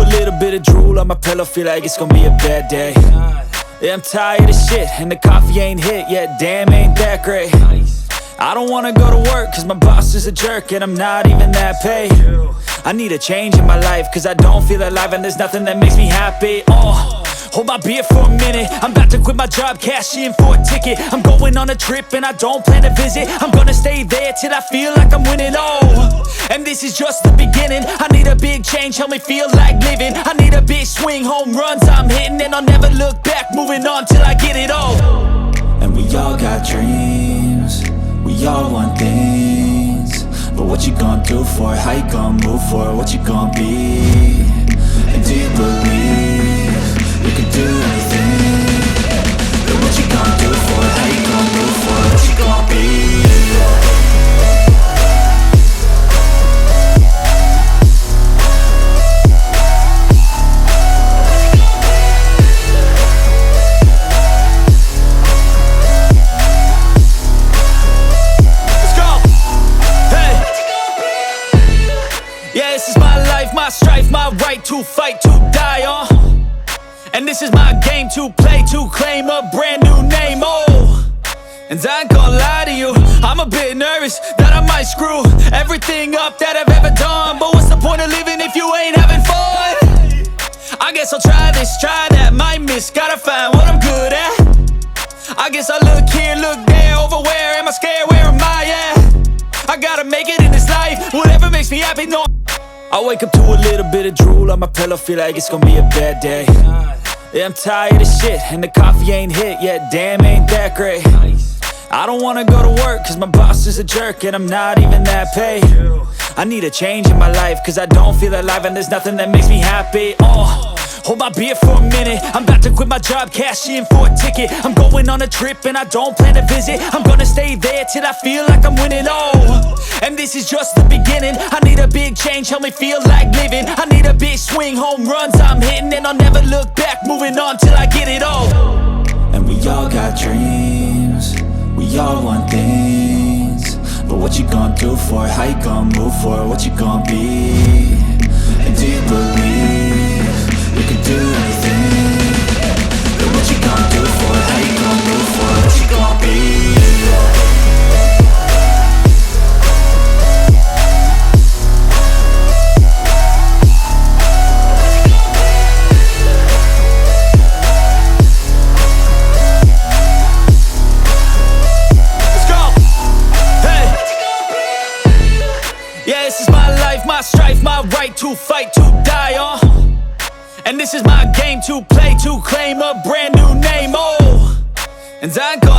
a little bit of drool on my pillow, feel like it's gonna be a bad day. Yeah, I'm tired of shit, and the coffee ain't hit yet, damn, ain't that great. I don't wanna go to work, cause my boss is a jerk, and I'm not even that paid. I need a change in my life, cause I don't feel alive, and there's nothing that makes me happy. Hold my beer for a minute, I'm about to quit my job, cash in for a ticket. I'm going on a trip and I don't plan to visit. I'm gonna stay there till I feel like I'm winning, and this is just the beginning. I need a big change, help me feel like living. I need a big swing, home runs I'm hitting, and I'll never look back, moving on till I get it all. And we all got dreams, we all want things, but what you gonna do for it? How you gonna move for it? What you gonna be? And do you believe you can do anything? But what you gonna do for it? How you gonna move for it? What you gonna be? Yeah, this is my life, my strife, my right to fight, to die, and this is my game to play, to claim a brand new name, and I ain't gonna lie to you, I'm a bit nervous that I might screw everything up that I've ever done. But what's the point of living if you ain't having fun? I guess I'll try this, try that, might miss, gotta find what I'm good at. I guess I look here, look there, over where am I scared, where am I at? I gotta make it in this life, whatever makes me happy, no. I wake up to a little bit of drool on my pillow, feel like it's gonna be a bad day. Yeah, I'm tired of shit, and the coffee ain't hit yet, damn, ain't that great. I don't wanna go to work, cause my boss is a jerk, and I'm not even that paid. I need a change in my life, cause I don't feel alive, and there's nothing that makes me happy. Hold my beer for a minute, I'm about to quit my job, cash in for a ticket. I'm going on a trip and I don't plan to visit. I'm gonna stay there till I feel like I'm winning, and this is just the beginning. I need a big change, help me feel like living. I need a big swing, home runs I'm hitting, and I'll never look back, moving on till I get it all. And we all got dreams, we all want things, but what you gonna do for it? How you gonna move for it? What you gonna be? And do you believe you can do anything? But what you gonna do for it? How you gonna move for it? What you gonna be? Let's go! Hey! Yeah, this is my life, my strife, my right to fight, to die, and this is my game to play, to claim a brand new name, and I ain't gonna lie.